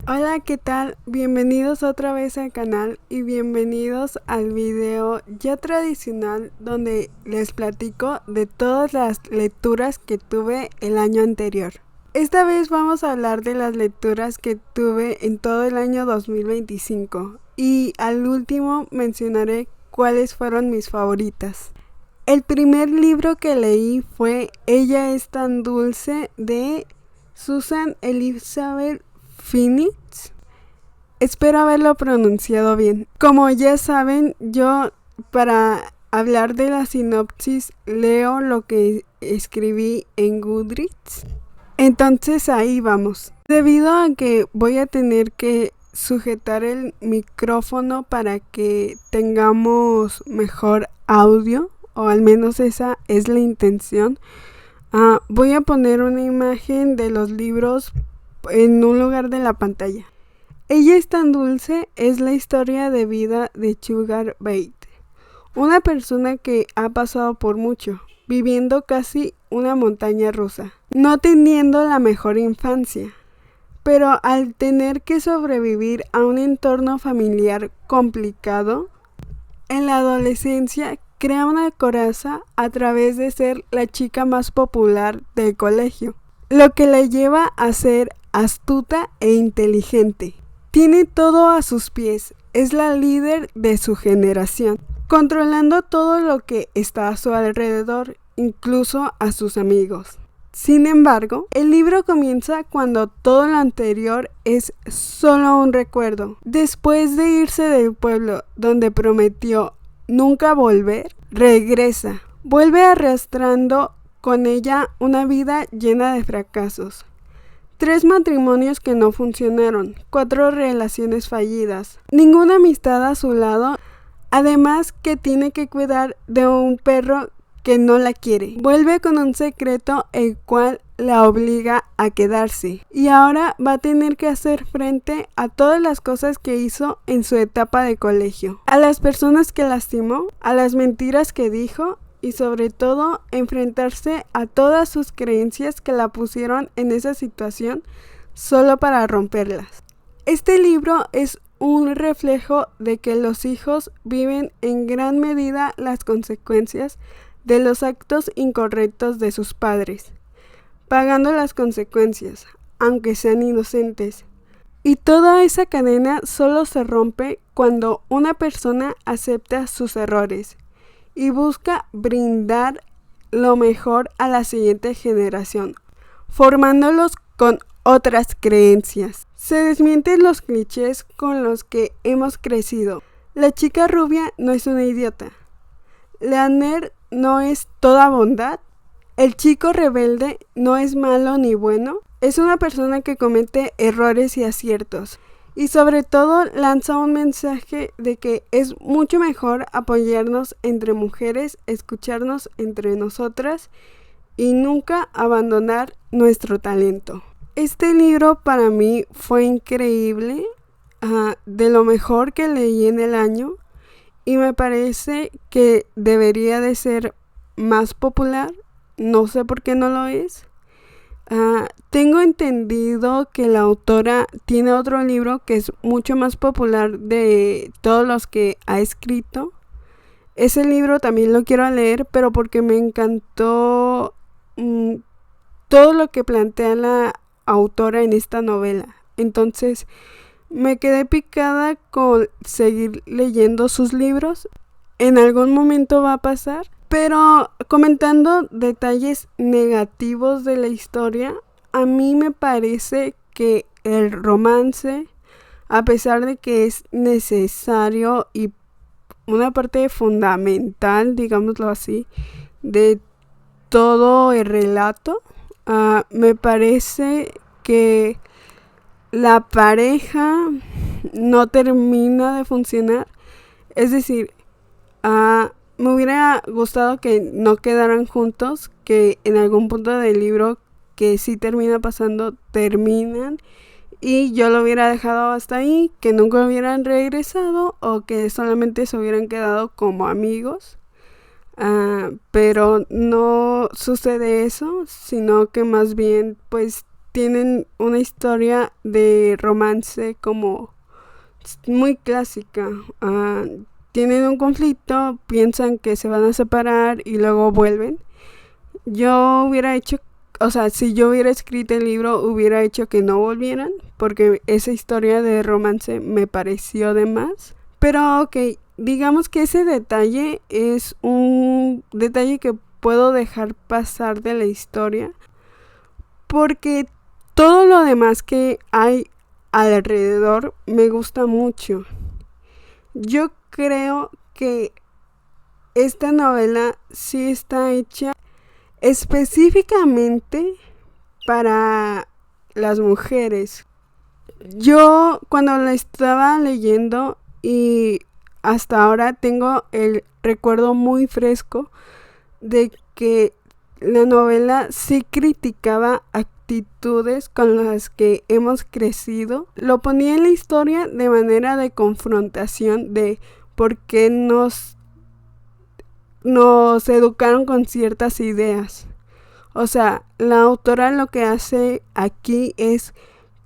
Hola, ¿qué tal? Bienvenidos otra vez al canal y bienvenidos al video ya tradicional donde les platico de todas las lecturas que tuve el año anterior. Esta vez vamos a hablar de las lecturas que tuve en todo el año 2025 y al último mencionaré cuáles fueron mis favoritas. El primer libro que leí fue Ella es tan dulce de Susan Elizabeth Phoenix. Espero haberlo pronunciado bien. Como ya saben, yo para hablar de la sinopsis leo lo que escribí en Goodreads. Entonces ahí vamos. Debido a que voy a tener que sujetar el micrófono para que tengamos mejor audio, o al menos esa es la intención, voy a poner una imagen de los libros en un lugar de la pantalla. Ella es tan dulce es la historia de vida de Sugar Bate, una persona que ha pasado por mucho, viviendo casi una montaña rusa, no teniendo la mejor infancia, pero al tener que sobrevivir a un entorno familiar complicado, en la adolescencia crea una coraza a través de ser la chica más popular del colegio, lo que la lleva a ser astuta e inteligente. Tiene todo a sus pies, es la líder de su generación, controlando todo lo que está a su alrededor, incluso a sus amigos. Sin embargo, el libro comienza cuando todo lo anterior es solo un recuerdo. Después de irse del pueblo donde prometió nunca volver, regresa. Vuelve arrastrando con ella una vida llena de fracasos. 3 matrimonios que no funcionaron, 4 relaciones fallidas, ninguna amistad a su lado, además que tiene que cuidar de un perro que no la quiere. Vuelve con un secreto el cual la obliga a quedarse y ahora va a tener que hacer frente a todas las cosas que hizo en su etapa de colegio, a las personas que lastimó, a las mentiras que dijo y sobre todo enfrentarse a todas sus creencias que la pusieron en esa situación solo para romperlas. Este libro es un reflejo de que los hijos viven en gran medida las consecuencias de los actos incorrectos de sus padres, pagando las consecuencias, aunque sean inocentes. Y toda esa cadena solo se rompe cuando una persona acepta sus errores y busca brindar lo mejor a la siguiente generación, formándolos con otras creencias. Se desmienten los clichés con los que hemos crecido. La chica rubia no es una idiota. La nerd no es toda bondad. El chico rebelde no es malo ni bueno. Es una persona que comete errores y aciertos. Y sobre todo lanza un mensaje de que es mucho mejor apoyarnos entre mujeres, escucharnos entre nosotras y nunca abandonar nuestro talento. Este libro para mí fue increíble, de lo mejor que leí en el año y me parece que debería de ser más popular, no sé por qué no lo es. Tengo entendido que la autora tiene otro libro que es mucho más popular de todos los que ha escrito. Ese libro también lo quiero leer, pero porque me encantó todo lo que plantea la autora en esta novela. Entonces me quedé picada con seguir leyendo sus libros. En algún momento va a pasar. Pero comentando detalles negativos de la historia, a mí me parece que el romance, a pesar de que es necesario y una parte fundamental, digámoslo así, de todo el relato, me parece que la pareja no termina de funcionar. Es decir, me hubiera gustado que no quedaran juntos, que en algún punto del libro que sí termina pasando, terminan y yo lo hubiera dejado hasta ahí, que nunca hubieran regresado o que solamente se hubieran quedado como amigos. Pero no sucede eso, sino que más bien pues tienen una historia de romance como muy clásica. Tienen un conflicto, piensan que se van a separar y luego vuelven. Yo hubiera hecho, o sea, si yo hubiera escrito el libro, hubiera hecho que no volvieran, porque esa historia de romance me pareció de más. Pero ok, digamos que ese detalle es un detalle que puedo dejar pasar de la historia, porque todo lo demás que hay alrededor me gusta mucho. Yo creo que esta novela sí está hecha específicamente para las mujeres. Yo cuando la estaba leyendo y hasta ahora tengo el recuerdo muy fresco de que la novela sí criticaba actitudes con las que hemos crecido. Lo ponía en la historia de manera de confrontación de por qué nos educaron con ciertas ideas. O sea, la autora lo que hace aquí es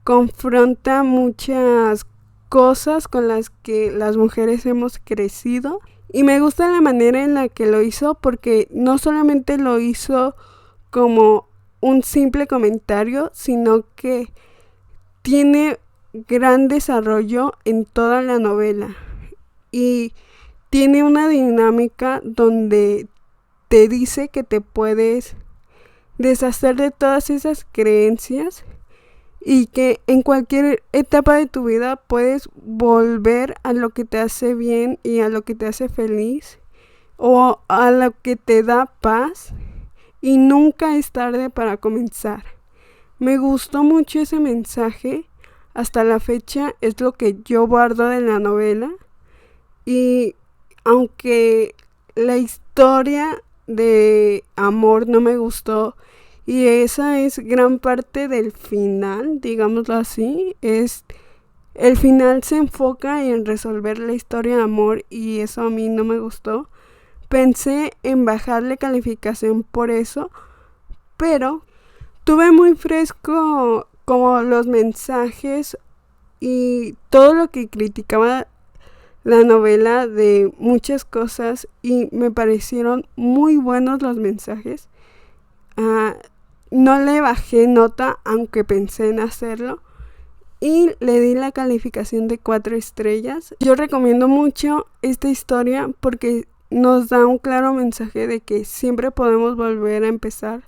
confronta muchas cosas con las que las mujeres hemos crecido. Y me gusta la manera en la que lo hizo, porque no solamente lo hizo como un simple comentario, sino que tiene gran desarrollo en toda la novela. Y tiene una dinámica donde te dice que te puedes deshacer de todas esas creencias y que en cualquier etapa de tu vida puedes volver a lo que te hace bien y a lo que te hace feliz o a lo que te da paz, y nunca es tarde para comenzar. Me gustó mucho ese mensaje. Hasta la fecha es lo que yo guardo de la novela, y aunque la historia de amor no me gustó, y esa es gran parte del final, digámoslo así, el final se enfoca en resolver la historia de amor, y eso a mí no me gustó. Pensé en bajarle calificación por eso, pero tuve muy fresco como los mensajes y todo lo que criticaba la novela de muchas cosas, y me parecieron muy buenos los mensajes. No le bajé nota, aunque pensé en hacerlo, y le di la calificación de 4 estrellas. Yo recomiendo mucho esta historia porque nos da un claro mensaje de que siempre podemos volver a empezar,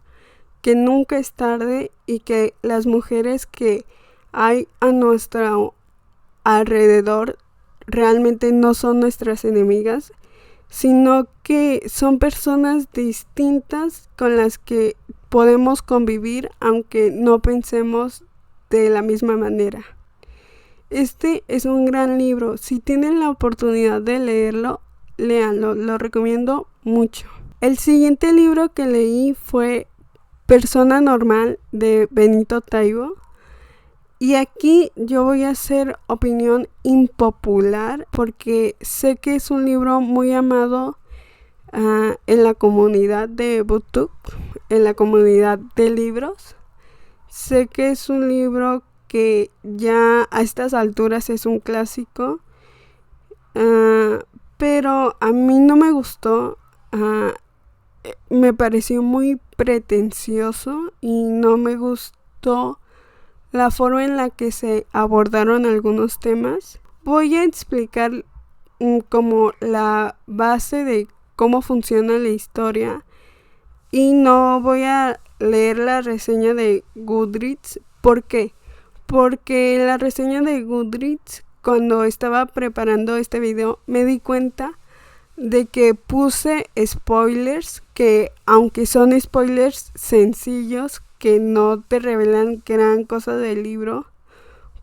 que nunca es tarde, y que las mujeres que hay a nuestro alrededor realmente no son nuestras enemigas, sino que son personas distintas con las que podemos convivir aunque no pensemos de la misma manera. Este es un gran libro. Si tienen la oportunidad de leerlo, léanlo, lo recomiendo mucho. El siguiente libro que leí fue Persona Normal, de Benito Taibo. Y aquí yo voy a hacer opinión impopular porque sé que es un libro muy amado en la comunidad de BookTube, en la comunidad de libros. Sé que es un libro que ya a estas alturas es un clásico, pero a mí no me gustó. Me pareció muy pretencioso y no me gustó la forma en la que se abordaron algunos temas. Voy a explicar como la base de cómo funciona la historia, y no voy a leer la reseña de Goodreads. ¿Por qué? Porque la reseña de Goodreads, cuando estaba preparando este video, me di cuenta de que puse spoilers que, aunque son spoilers sencillos que no te revelan gran cosa del libro,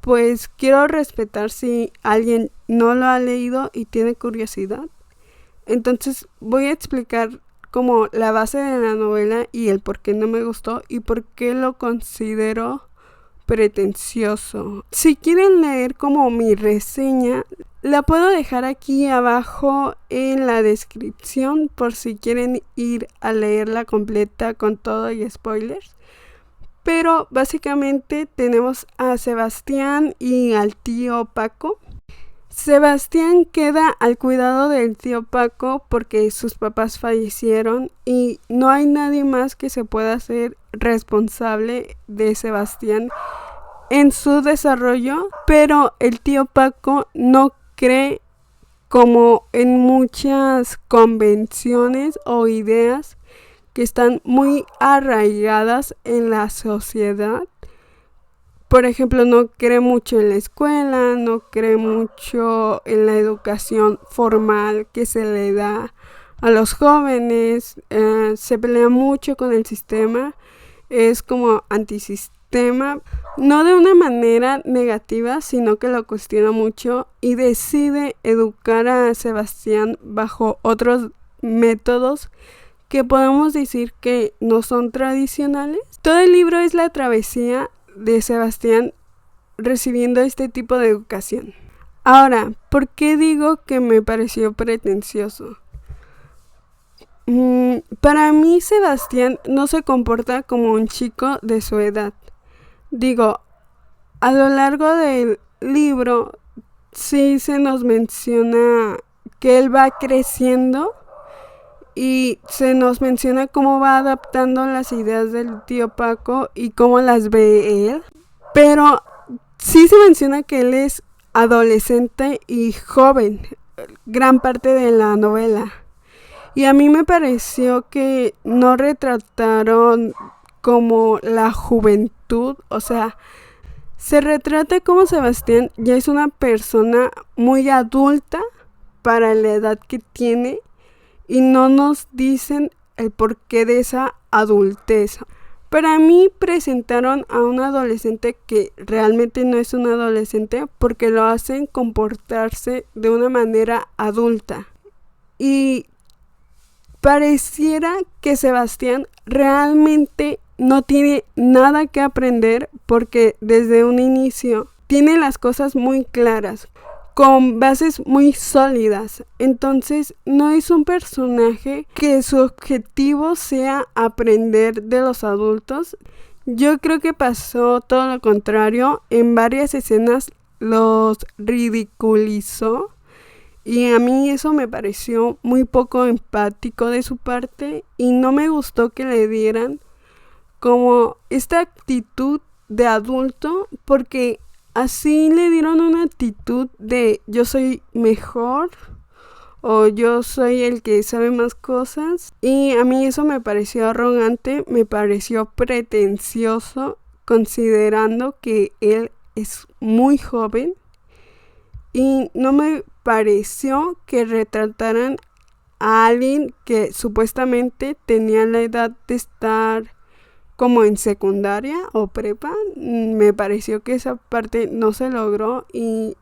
pues quiero respetar si alguien no lo ha leído y tiene curiosidad. Entonces voy a explicar como la base de la novela y el por qué no me gustó y por qué lo considero pretencioso. Si quieren leer como mi reseña, la puedo dejar aquí abajo en la descripción por si quieren ir a leerla completa con todo y spoilers. Pero básicamente tenemos a Sebastián y al tío Paco. Sebastián queda al cuidado del tío Paco porque sus papás fallecieron y no hay nadie más que se pueda hacer responsable de Sebastián en su desarrollo, pero el tío Paco no cree, como en muchas convenciones o ideas que están muy arraigadas en la sociedad. Por ejemplo, no cree mucho en la escuela, no cree mucho en la educación formal que se le da a los jóvenes, se pelea mucho con el sistema, es como antisistema, no de una manera negativa, sino que lo cuestiona mucho y decide educar a Sebastián bajo otros métodos que podemos decir que no son tradicionales. Todo el libro es la travesía de Sebastián recibiendo este tipo de educación. Ahora, ¿por qué digo que me pareció pretencioso? Para mí Sebastián no se comporta como un chico de su edad. Digo, a lo largo del libro sí se nos menciona que él va creciendo y se nos menciona cómo va adaptando las ideas del tío Paco y cómo las ve él. Pero sí se menciona que él es adolescente y joven, gran parte de la novela. Y a mí me pareció que no retrataron como la juventud, o sea, se retrata como Sebastián ya es una persona muy adulta para la edad que tiene y no nos dicen el porqué de esa adultez. Para mí presentaron a un adolescente que realmente no es un adolescente porque lo hacen comportarse de una manera adulta. Y pareciera que Sebastián realmente no tiene nada que aprender porque desde un inicio tiene las cosas muy claras, con bases muy sólidas. Entonces no es un personaje que su objetivo sea aprender de los adultos. Yo creo que pasó todo lo contrario. En varias escenas los ridiculizó. Y a mí eso me pareció muy poco empático de su parte y no me gustó que le dieran como esta actitud de adulto, porque así le dieron una actitud de yo soy mejor o yo soy el que sabe más cosas, y a mí eso me pareció arrogante, me pareció pretencioso considerando que él es muy joven. Y no me pareció que retrataran a alguien que supuestamente tenía la edad de estar como en secundaria o prepa. Me pareció que esa parte no se logró y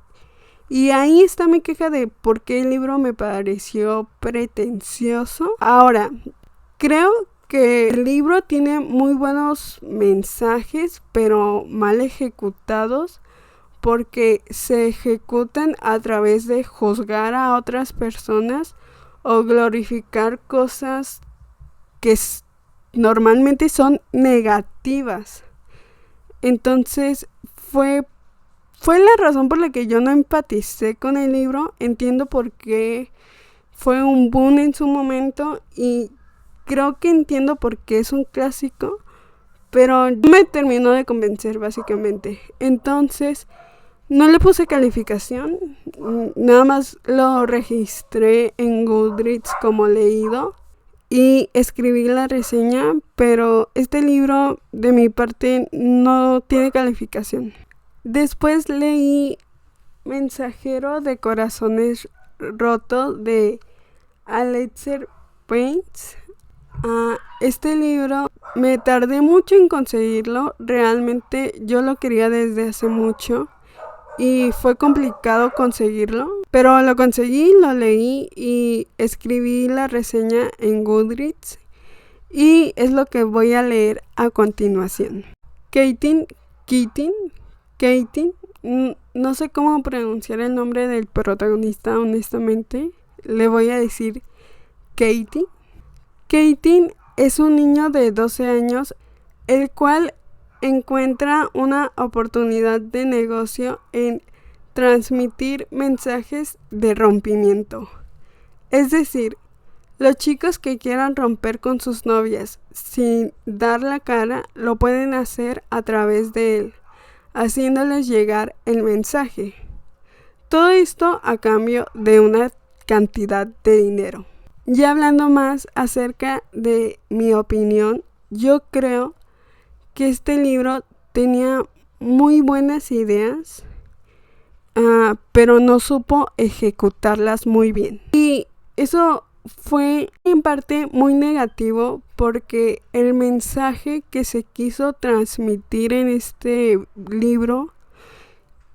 ahí está mi queja de por qué el libro me pareció pretencioso. Ahora, creo que el libro tiene muy buenos mensajes, pero mal ejecutados, porque se ejecutan a través de juzgar a otras personas o glorificar cosas que normalmente son negativas. Entonces fue la razón por la que yo no empaticé con el libro. Entiendo por qué fue un boom en su momento y creo que entiendo por qué es un clásico, pero no me terminó de convencer básicamente. Entonces no le puse calificación, nada más lo registré en Goodreads como leído y escribí la reseña, pero este libro de mi parte no tiene calificación. Después leí Mensajero de Corazones Rotos de Alexa Paints. Este libro me tardé mucho en conseguirlo, realmente yo lo quería desde hace mucho y fue complicado conseguirlo, pero lo conseguí, lo leí y escribí la reseña en Goodreads y es lo que voy a leer a continuación. Keaton, no sé cómo pronunciar el nombre del protagonista, honestamente, le voy a decir Keaton. Keaton es un niño de 12 años, el cual encuentra una oportunidad de negocio en transmitir mensajes de rompimiento. Es decir, los chicos que quieran romper con sus novias sin dar la cara lo pueden hacer a través de él, haciéndoles llegar el mensaje. Todo esto a cambio de una cantidad de dinero. Ya hablando más acerca de mi opinión, yo creo que este libro tenía muy buenas ideas, pero no supo ejecutarlas muy bien. Y eso fue en parte muy negativo porque el mensaje que se quiso transmitir en este libro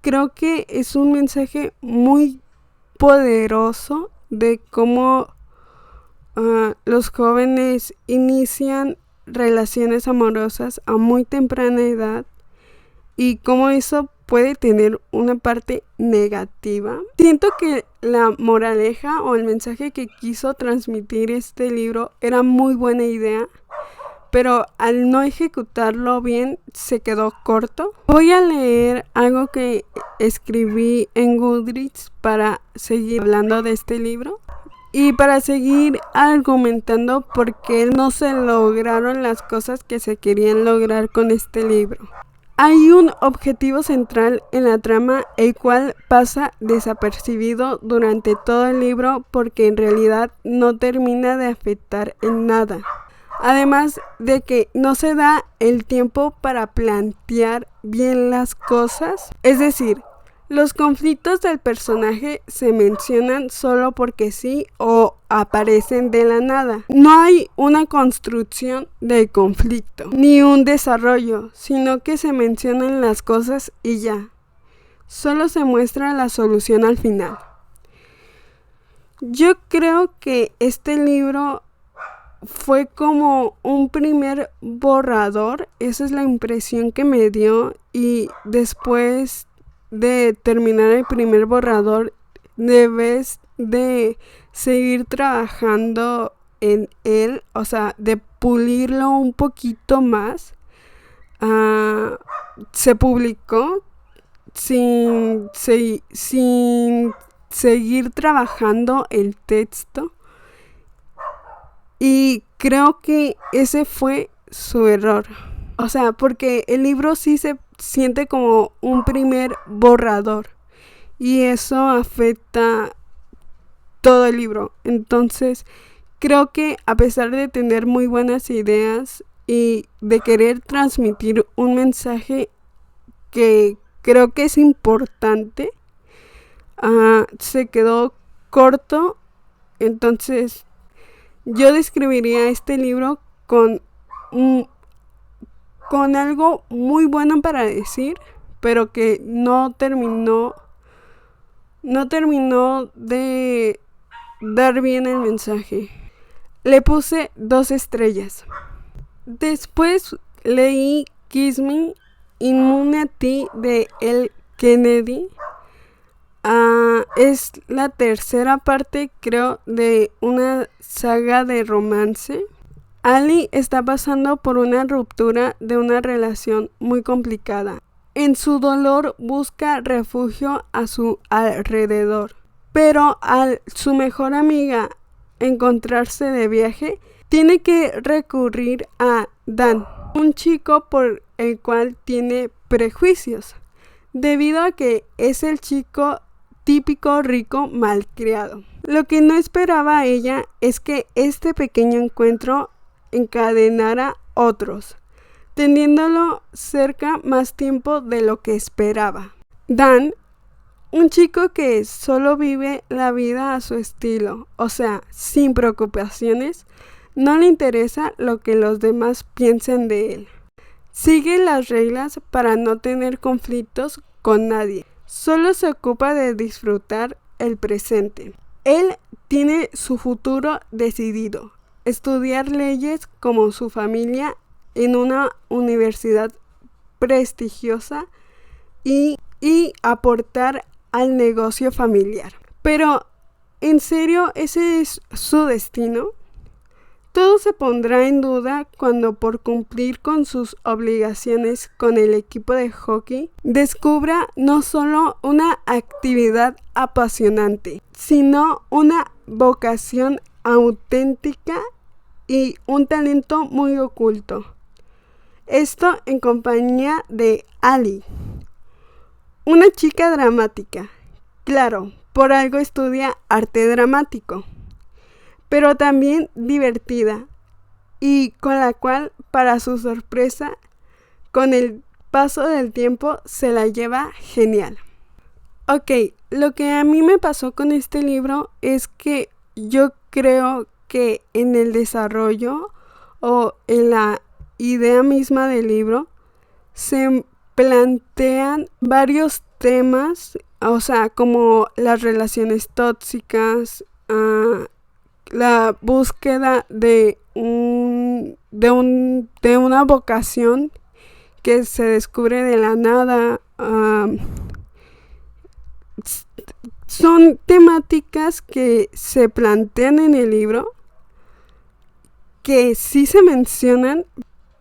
creo que es un mensaje muy poderoso de cómo los jóvenes inician relaciones amorosas a muy temprana edad y cómo eso puede tener una parte negativa. Siento que la moraleja o el mensaje que quiso transmitir este libro era muy buena idea, pero al no ejecutarlo bien se quedó corto. Voy a leer algo que escribí en Goodreads para seguir hablando de este libro y para seguir argumentando por qué no se lograron las cosas que se querían lograr con este libro. Hay un objetivo central en la trama, el cual pasa desapercibido durante todo el libro porque en realidad no termina de afectar en nada. Además de que no se da el tiempo para plantear bien las cosas, es decir, los conflictos del personaje se mencionan solo porque sí o aparecen de la nada. No hay una construcción del conflicto, ni un desarrollo, sino que se mencionan las cosas y ya. Solo se muestra la solución al final. Yo creo que este libro fue como un primer borrador, esa es la impresión que me dio, y después de terminar el primer borrador, debes de seguir trabajando en él, o sea, de pulirlo un poquito más. Se publicó sin seguir trabajando el texto. Y creo que ese fue su error. O sea, porque el libro sí se siente como un primer borrador. Y eso afecta todo el libro. Entonces, creo que a pesar de tener muy buenas ideas y de querer transmitir un mensaje que creo que es importante, se quedó corto. Entonces, yo describiría este libro con algo muy bueno para decir, pero que no terminó de dar bien el mensaje. Le puse 2 estrellas. Después leí Kiss Me, Immune a Ti de Elle Kennedy. Es la tercera parte, creo, de una saga de romance. Ali está pasando por una ruptura de una relación muy complicada. En su dolor busca refugio a su alrededor, pero al su mejor amiga encontrarse de viaje, tiene que recurrir a Dan, un chico por el cual tiene prejuicios, debido a que es el chico típico rico malcriado. Lo que no esperaba ella es que este pequeño encuentro encadenara otros, teniéndolo cerca más tiempo de lo que esperaba. Dan, un chico que solo vive la vida a su estilo, o sea, sin preocupaciones, no le interesa lo que los demás piensen de él. Sigue las reglas para no tener conflictos con nadie. Solo se ocupa de disfrutar el presente. Él tiene su futuro decidido, estudiar leyes como su familia en una universidad prestigiosa y aportar al negocio familiar. Pero, ¿en serio ese es su destino? Todo se pondrá en duda cuando, por cumplir con sus obligaciones con el equipo de hockey, descubra no solo una actividad apasionante, sino una vocación auténtica y un talento muy oculto. Esto en compañía de Ali, una chica dramática. Claro, por algo estudia arte dramático, pero también divertida y con la cual, para su sorpresa, con el paso del tiempo se la lleva genial. Ok, lo que a mí me pasó con este libro es que yo creo que en el desarrollo o en la idea misma del libro se plantean varios temas, o sea, como las relaciones tóxicas, la búsqueda de una vocación que se descubre de la nada. Son temáticas que se plantean en el libro, que sí se mencionan,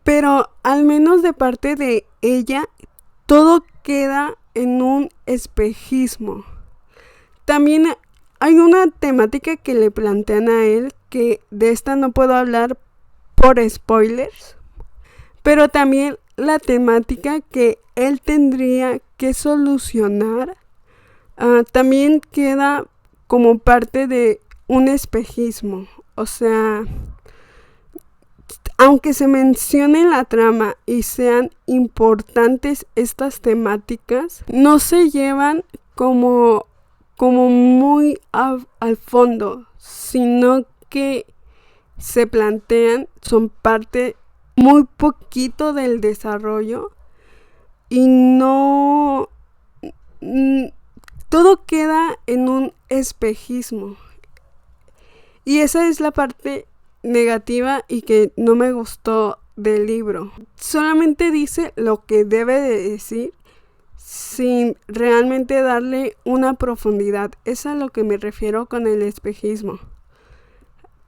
pero al menos de parte de ella, todo queda en un espejismo. También hay una temática que le plantean a él, que de esta no puedo hablar por spoilers, pero también la temática que él tendría que solucionar también queda como parte de un espejismo. O sea, aunque se mencione en la trama y sean importantes estas temáticas, no se llevan como muy al fondo, sino que se plantean, son parte muy poquito del desarrollo y no todo queda en un espejismo. Y esa es la parte negativa y que no me gustó del libro. Solamente dice lo que debe de decir sin realmente darle una profundidad. Es a lo que me refiero con el espejismo.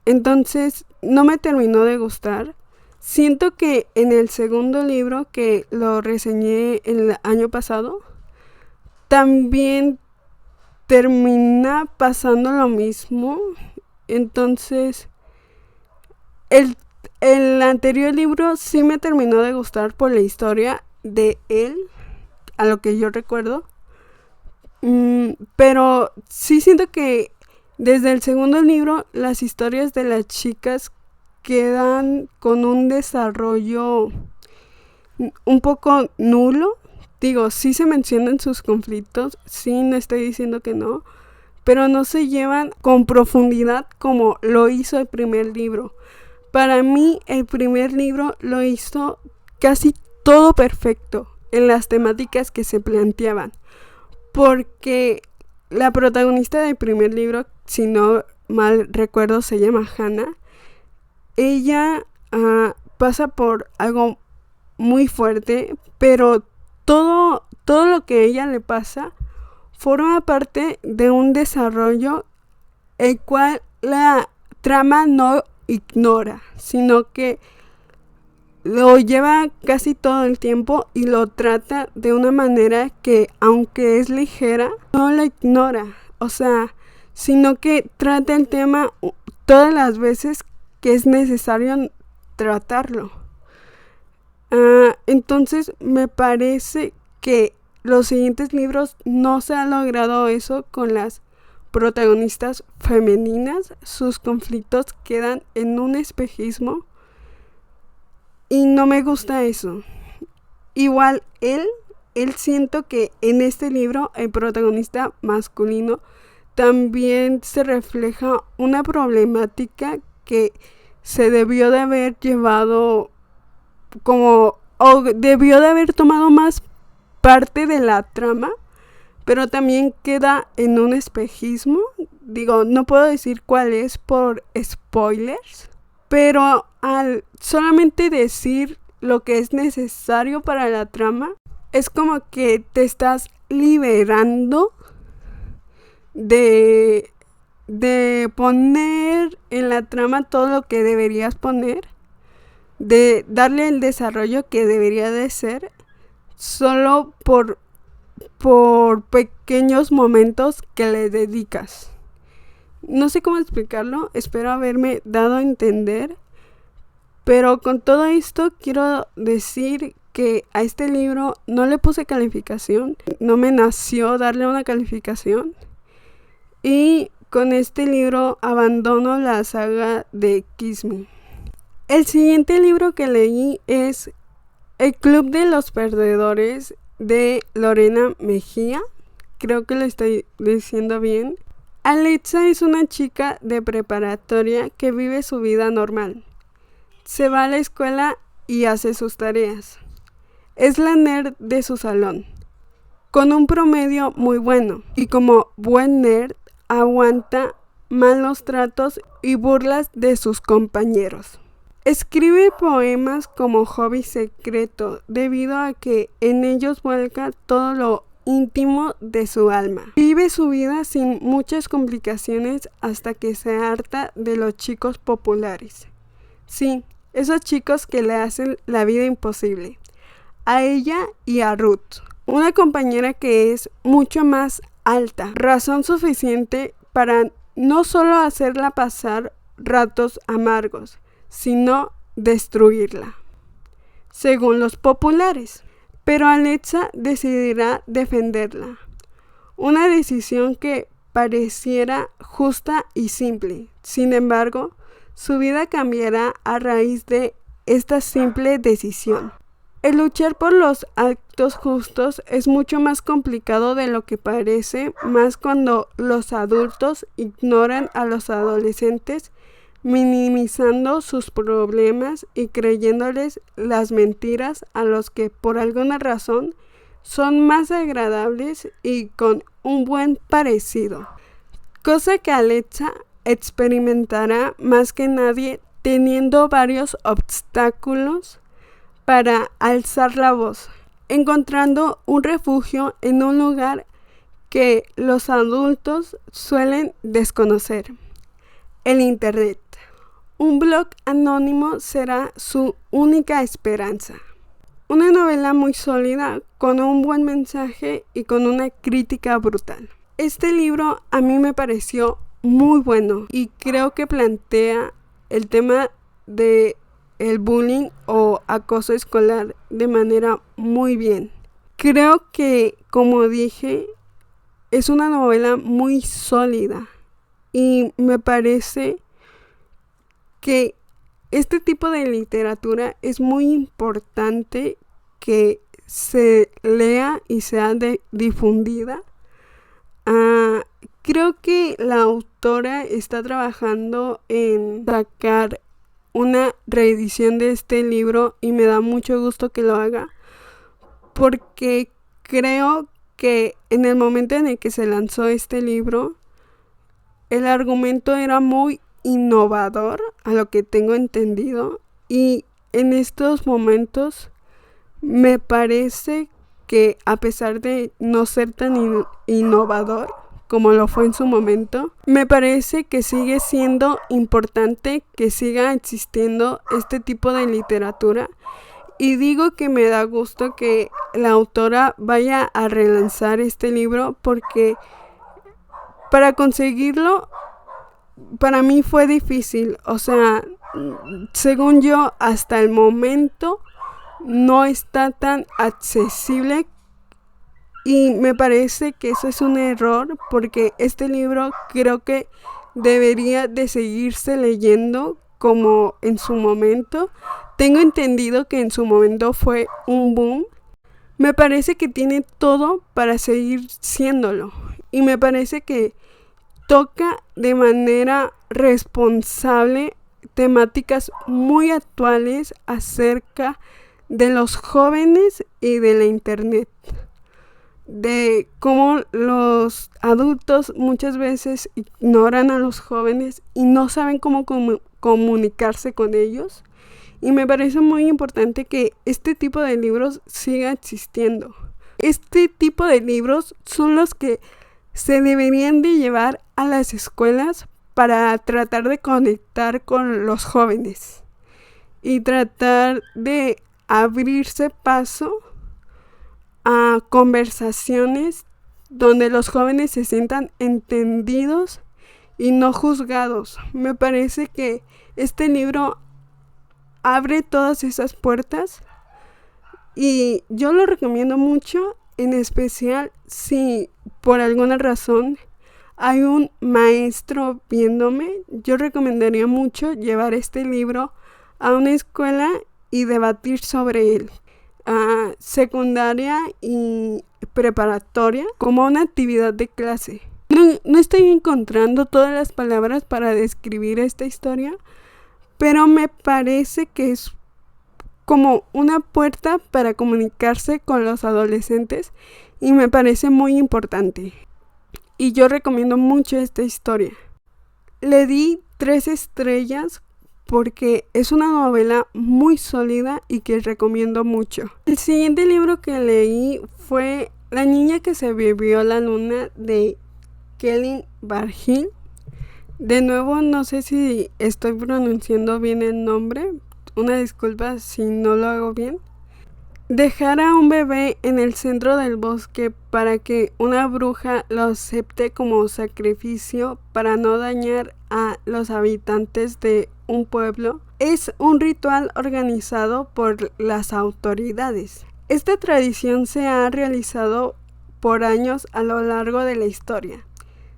Entonces, no me terminó de gustar. Siento que en el segundo libro, que lo reseñé el año pasado, también termina pasando lo mismo. Entonces, el anterior libro sí me terminó de gustar por la historia de él, a lo que yo recuerdo. Pero sí siento que desde el segundo libro las historias de las chicas quedan con un desarrollo un poco nulo. Digo, sí se mencionan sus conflictos, sí, no estoy diciendo que no, pero no se llevan con profundidad como lo hizo el primer libro. Para mí, el primer libro lo hizo casi todo perfecto en las temáticas que se planteaban, porque la protagonista del primer libro, si no mal recuerdo, se llama Hannah. Ella pasa por algo muy fuerte, pero todo lo que a ella le pasa forma parte de un desarrollo el cual la trama no ignora, sino que lo lleva casi todo el tiempo y lo trata de una manera que, aunque es ligera, no la ignora. O sea, sino que trata el tema todas las veces que es necesario tratarlo. Entonces me parece que los siguientes libros no se ha logrado eso con las protagonistas femeninas. Sus conflictos quedan en un espejismo y no me gusta eso. Igual él siento que en este libro el protagonista masculino también se refleja una problemática que se debió de haber llevado o debió de haber tomado más parte de la trama, pero también queda en un espejismo. Digo, no puedo decir cuál es por spoilers, pero al solamente decir lo que es necesario para la trama, es como que te estás liberando de de poner en la trama todo lo que deberías poner, de darle el desarrollo que debería de ser, solo por pequeños momentos que le dedicas. No sé cómo explicarlo, espero haberme dado a entender, pero con todo esto quiero decir que a este libro no le puse calificación, no me nació darle una calificación, y con este libro abandono la saga de Kiss Me. El siguiente libro que leí es El Club de los Perdedores de Lorena Mejía. Creo que lo estoy diciendo bien. Alexa es una chica de preparatoria que vive su vida normal. Se va a la escuela y hace sus tareas. Es la nerd de su salón, con un promedio muy bueno, y como buen nerd aguanta malos tratos y burlas de sus compañeros. Escribe poemas como hobby secreto debido a que en ellos vuelca todo lo íntimo de su alma. Vive su vida sin muchas complicaciones hasta que se harta de los chicos populares. Sí, esos chicos que le hacen la vida imposible. A ella y a Ruth, una compañera que es mucho más alta, razón suficiente para no solo hacerla pasar ratos amargos, sino destruirla, según los populares. Pero Alexa decidirá defenderla, una decisión que pareciera justa y simple. Sin embargo, su vida cambiará a raíz de esta simple decisión. El luchar por los actos justos es mucho más complicado de lo que parece, más cuando los adultos ignoran a los adolescentes, minimizando sus problemas y creyéndoles las mentiras a los que por alguna razón son más agradables y con un buen parecido. Cosa que Alexa experimentará más que nadie, teniendo varios obstáculos para alzar la voz, encontrando un refugio en un lugar que los adultos suelen desconocer: el Internet. Un blog anónimo será su única esperanza. Una novela muy sólida, con un buen mensaje y con una crítica brutal. Este libro a mí me pareció muy bueno y creo que plantea el tema de el bullying o acoso escolar de manera muy bien. Creo que, como dije, es una novela muy sólida y me parece que este tipo de literatura es muy importante que se lea y sea difundida. Creo que la autora está trabajando en sacar una reedición de este libro y me da mucho gusto que lo haga, porque creo que en el momento en el que se lanzó este libro, el argumento era muy innovador, a lo que tengo entendido, y en estos momentos me parece que, a pesar de no ser tan innovador como lo fue en su momento, me parece que sigue siendo importante que siga existiendo este tipo de literatura. Y digo que me da gusto que la autora vaya a relanzar este libro, porque para conseguirlo para mí fue difícil. O sea, según yo, hasta el momento no está tan accesible, y me parece que eso es un error, porque este libro creo que debería de seguirse leyendo como en su momento. Tengo entendido que en su momento fue un boom. Me parece que tiene todo para seguir siéndolo, y me parece que toca de manera responsable temáticas muy actuales acerca de los jóvenes y de la internet, de cómo los adultos muchas veces ignoran a los jóvenes y no saben cómo comunicarse con ellos. Y me parece muy importante que este tipo de libros siga existiendo. Este tipo de libros son los que se deberían de llevar a las escuelas para tratar de conectar con los jóvenes y tratar de abrirse paso a conversaciones donde los jóvenes se sientan entendidos y no juzgados. Me parece que este libro abre todas esas puertas y yo lo recomiendo mucho, en especial si por alguna razón hay un maestro viéndome. Yo recomendaría mucho llevar este libro a una escuela y debatir sobre él, secundaria y preparatoria, como una actividad de clase. No estoy encontrando todas las palabras para describir esta historia, pero me parece que es como una puerta para comunicarse con los adolescentes y me parece muy importante. Y yo recomiendo mucho esta historia. Le di 3 estrellas porque es una novela muy sólida y que recomiendo mucho. El siguiente libro que leí fue La niña que se bebió la luna, de Kelly Bargil. De nuevo, no sé si estoy pronunciando bien el nombre. Una disculpa si no lo hago bien. Dejar a un bebé en el centro del bosque para que una bruja lo acepte como sacrificio para no dañar a los habitantes de un pueblo es un ritual organizado por las autoridades. Esta tradición se ha realizado por años a lo largo de la historia.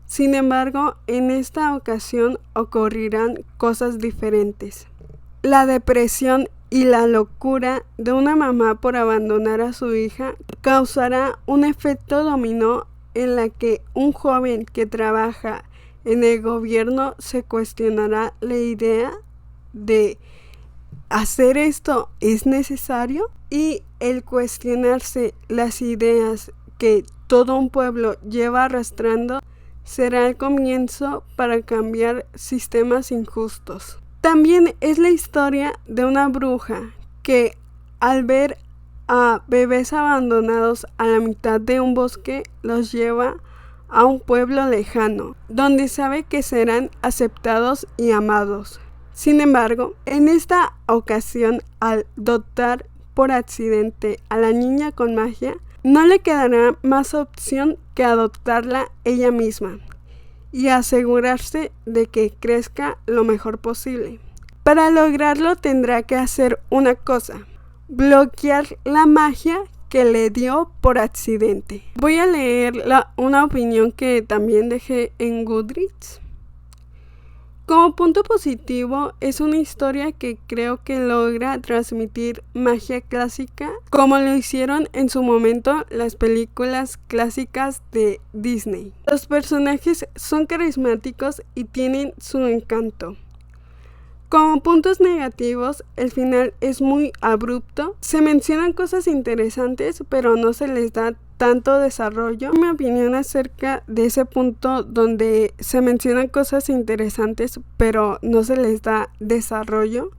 Sin embargo, en esta ocasión ocurrirán cosas diferentes. La depresión y la locura de una mamá por abandonar a su hija causará un efecto dominó en la que un joven que trabaja en el gobierno se cuestionará la idea de ¿hacer esto es necesario? Y el cuestionarse las ideas que todo un pueblo lleva arrastrando será el comienzo para cambiar sistemas injustos. También es la historia de una bruja que, al ver a bebés abandonados a la mitad de un bosque, los lleva a un pueblo lejano, donde sabe que serán aceptados y amados. Sin embargo, en esta ocasión, al dotar por accidente a la niña con magia, no le quedará más opción que adoptarla ella misma y asegurarse de que crezca lo mejor posible. Para lograrlo tendrá que hacer una cosa: bloquear la magia que le dio por accidente. Voy a leer una opinión que también dejé en Goodreads. Como punto positivo, es una historia que creo que logra transmitir magia clásica, como lo hicieron en su momento las películas clásicas de Disney. Los personajes son carismáticos y tienen su encanto. Como puntos negativos, el final es muy abrupto. Se mencionan cosas interesantes, pero no se les da tanto desarrollo. Mi opinión acerca de ese punto donde se mencionan cosas interesantes, pero no se les da desarrollo,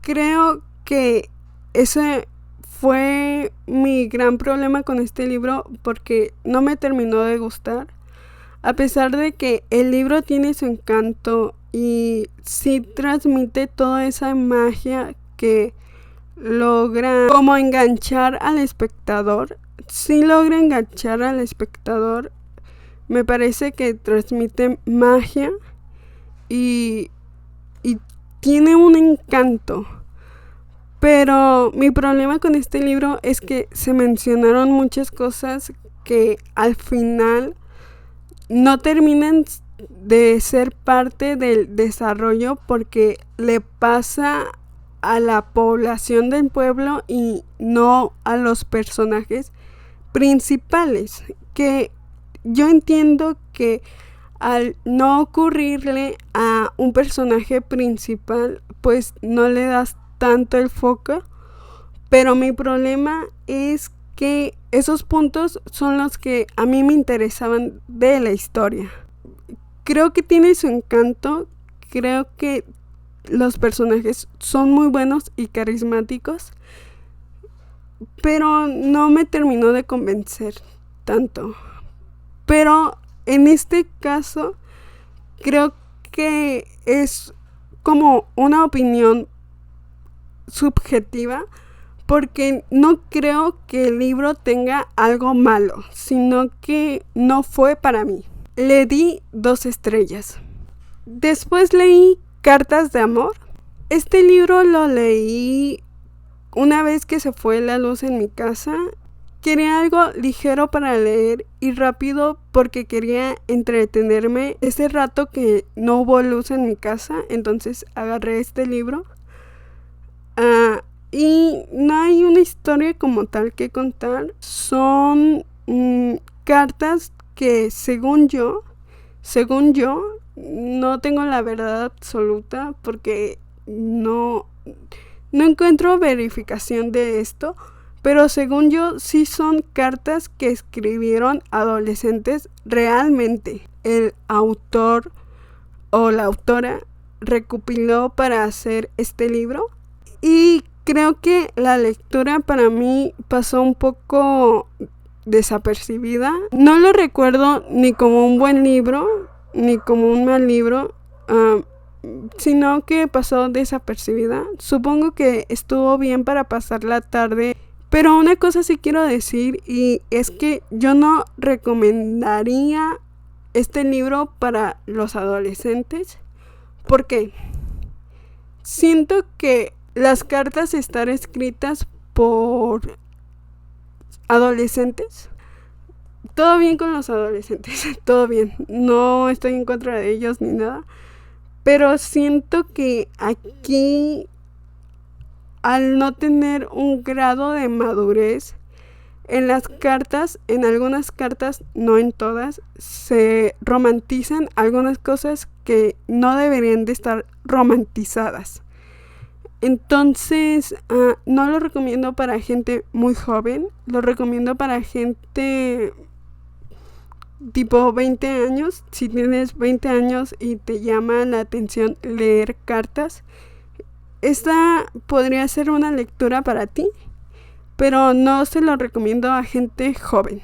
creo que ese fue mi gran problema con este libro, porque no me terminó de gustar. A pesar de que el libro tiene su encanto y sí transmite toda esa magia que logra como enganchar al espectador, me parece que transmite magia y tiene un encanto. Pero mi problema con este libro es que se mencionaron muchas cosas que al final no terminan de ser parte del desarrollo, porque le pasa a la población del pueblo y no a los personajes principales, que yo entiendo que al no ocurrirle a un personaje principal, pues no le das tanto el foco, pero mi problema es que esos puntos son los que a mí me interesaban de la historia. Creo que tiene su encanto, creo que los personajes son muy buenos y carismáticos, pero no me terminó de convencer tanto. Pero en este caso creo que es como una opinión subjetiva, porque no creo que el libro tenga algo malo, sino que no fue para mí. Le di 2 estrellas. Después leí Cartas de Amor. Este libro lo leí una vez que se fue la luz en mi casa. Quería algo ligero para leer y rápido porque quería entretenerme ese rato que no hubo luz en mi casa, entonces agarré este libro. Y no hay una historia como tal que contar, son cartas que según yo, no tengo la verdad absoluta porque no encuentro verificación de esto, pero según yo sí son cartas que escribieron adolescentes realmente. El autor o la autora recopiló para hacer este libro y creo que la lectura para mí pasó un poco desapercibida. No lo recuerdo ni como un buen libro ni como un mal libro, sino que pasó desapercibida. Supongo que estuvo bien para pasar la tarde, pero una cosa sí quiero decir, y es que yo no recomendaría este libro para los adolescentes. ¿Por qué? Siento que las cartas están escritas por adolescentes. Todo bien con los adolescentes, todo bien. No estoy en contra de ellos ni nada. Pero siento que aquí, al no tener un grado de madurez, en las cartas, en algunas cartas, no en todas, se romantizan algunas cosas que no deberían de estar romantizadas. Entonces, no lo recomiendo para gente muy joven, lo recomiendo para gente tipo 20 años. Si tienes 20 años y te llama la atención leer cartas, esta podría ser una lectura para ti, pero no se lo recomiendo a gente joven.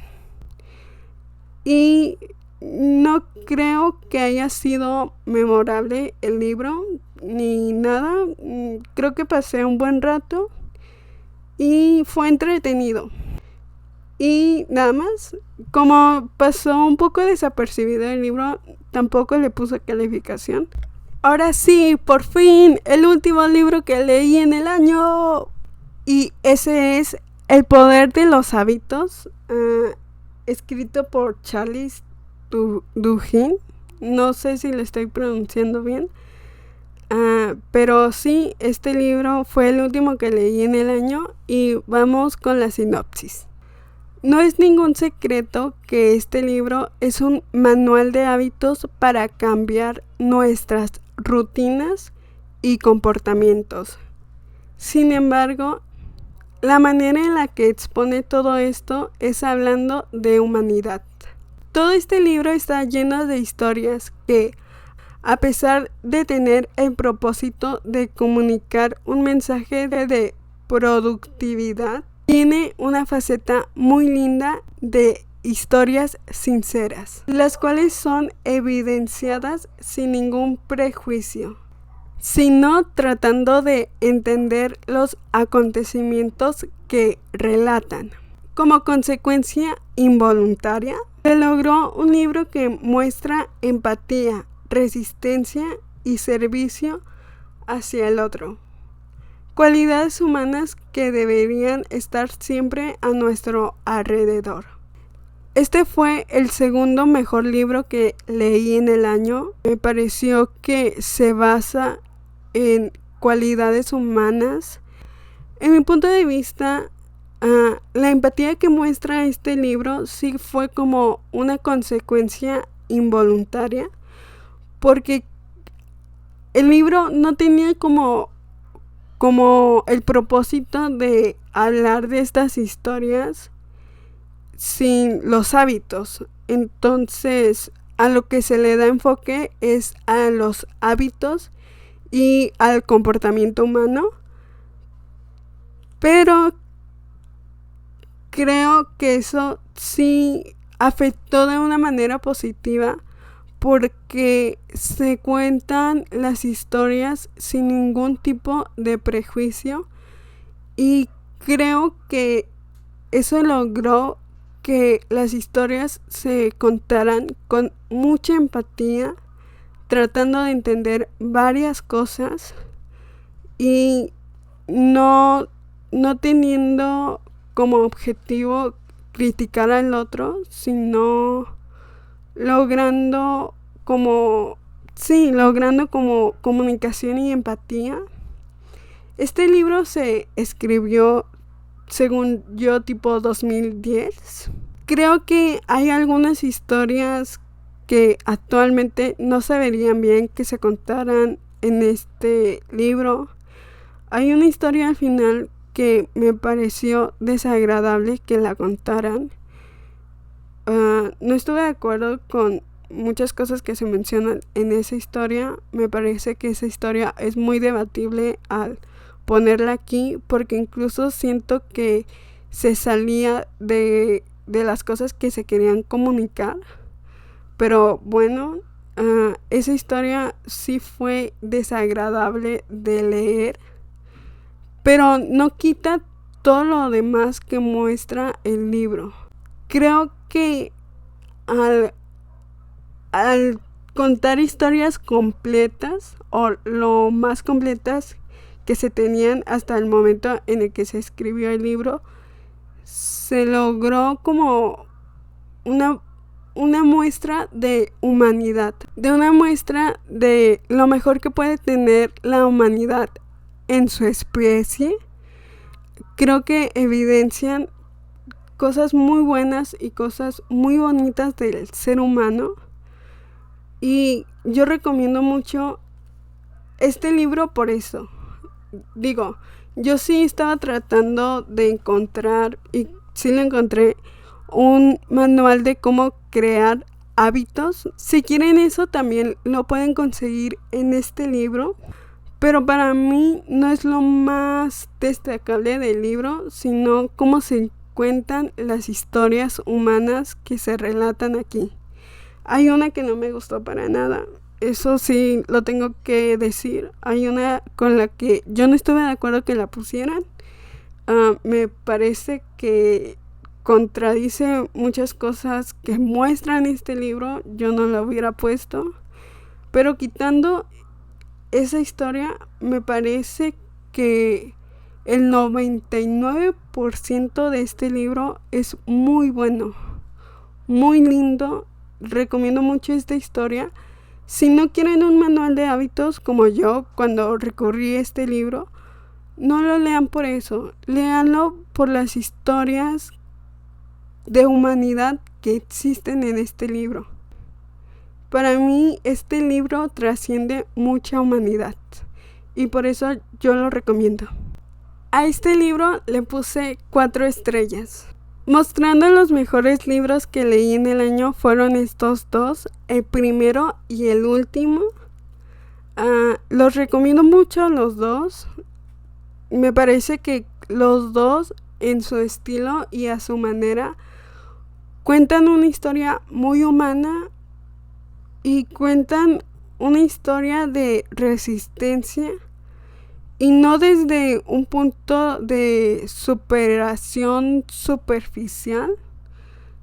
Y no creo que haya sido memorable el libro ni nada. Creo que pasé un buen rato y fue entretenido. Y nada más, como pasó un poco desapercibido el libro, tampoco le puse calificación. Ahora sí, por fin, el último libro que leí en el año. Y ese es El poder de los hábitos, escrito por Charles Duhigg. No sé si lo estoy pronunciando bien. Pero sí, este libro fue el último que leí en el año y vamos con la sinopsis. No es ningún secreto que este libro es un manual de hábitos para cambiar nuestras rutinas y comportamientos. Sin embargo, la manera en la que expone todo esto es hablando de humanidad. Todo este libro está lleno de historias que, a pesar de tener el propósito de comunicar un mensaje de productividad, tiene una faceta muy linda de historias sinceras, las cuales son evidenciadas sin ningún prejuicio, sino tratando de entender los acontecimientos que relatan. Como consecuencia involuntaria, se logró un libro que muestra empatía, resistencia y servicio hacia el otro. Cualidades humanas que deberían estar siempre a nuestro alrededor. Este fue el segundo mejor libro que leí en el año. Me pareció que se basa en cualidades humanas. En mi punto de vista, la empatía que muestra este libro sí fue como una consecuencia involuntaria, porque el libro no tenía como el propósito de hablar de estas historias sin los hábitos. Entonces, a lo que se le da enfoque es a los hábitos y al comportamiento humano. Pero creo que eso sí afectó de una manera positiva porque se cuentan las historias sin ningún tipo de prejuicio, y creo que eso logró que las historias se contaran con mucha empatía, tratando de entender varias cosas y no teniendo como objetivo criticar al otro, sino logrando como comunicación y empatía. Este libro se escribió, según yo, tipo 2010. Creo que hay algunas historias que actualmente no se verían bien que se contaran en este libro. Hay una historia al final que me pareció desagradable que la contaran. No estuve de acuerdo con muchas cosas que se mencionan en esa historia. Me parece que esa historia es muy debatible al ponerla aquí, porque incluso siento que se salía de las cosas que se querían comunicar. Pero bueno, esa historia sí fue desagradable de leer, pero no quita todo lo demás que muestra el libro. Creo que al contar historias completas, o lo más completas que se tenían hasta el momento en el que se escribió el libro, se logró como una muestra de humanidad, de una muestra de lo mejor que puede tener la humanidad en su especie. Creo que evidencian cosas muy buenas y cosas muy bonitas del ser humano, y yo recomiendo mucho este libro por eso. Digo, yo sí estaba tratando de encontrar, y sí lo encontré, un manual de cómo crear hábitos. Si quieren eso, también lo pueden conseguir en este libro, pero para mí no es lo más destacable del libro, sino cómo se cuentan las historias humanas que se relatan aquí. Hay una que no me gustó para nada, eso sí lo tengo que decir. Hay una con la que yo no estuve de acuerdo que la pusieran. Me parece que contradice muchas cosas que muestran este libro. Yo no la hubiera puesto, pero quitando esa historia, me parece que el 99% de este libro es muy bueno, muy lindo. Recomiendo mucho esta historia. Si no quieren un manual de hábitos como yo cuando recurrí a este libro, no lo lean por eso, léanlo por las historias de humanidad que existen en este libro. Para mí este libro trasciende mucha humanidad, y por eso yo lo recomiendo. A este libro le puse 4 estrellas. Mostrando los mejores libros que leí en el año fueron estos dos, el primero y el último. Los recomiendo mucho los dos. Me parece que los dos, en su estilo y a su manera, cuentan una historia muy humana y cuentan una historia de resistencia, y no desde un punto de superación superficial,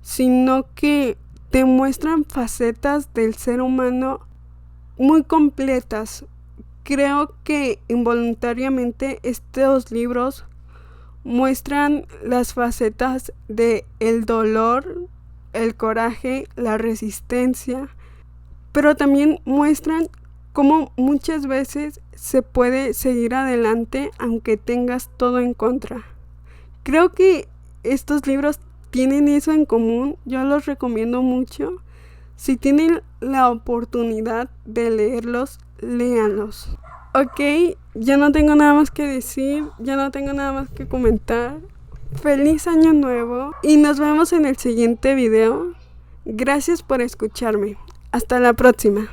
sino que te muestran facetas del ser humano muy completas. Creo que involuntariamente estos libros muestran las facetas de el dolor, el coraje, la resistencia, pero también muestran cómo muchas veces se puede seguir adelante aunque tengas todo en contra. Creo que estos libros tienen eso en común. Yo los recomiendo mucho. Si tienen la oportunidad de leerlos, léanlos. Ok, ya no tengo nada más que decir, ya no tengo nada más que comentar. Feliz año nuevo y nos vemos en el siguiente video. Gracias por escucharme. Hasta la próxima.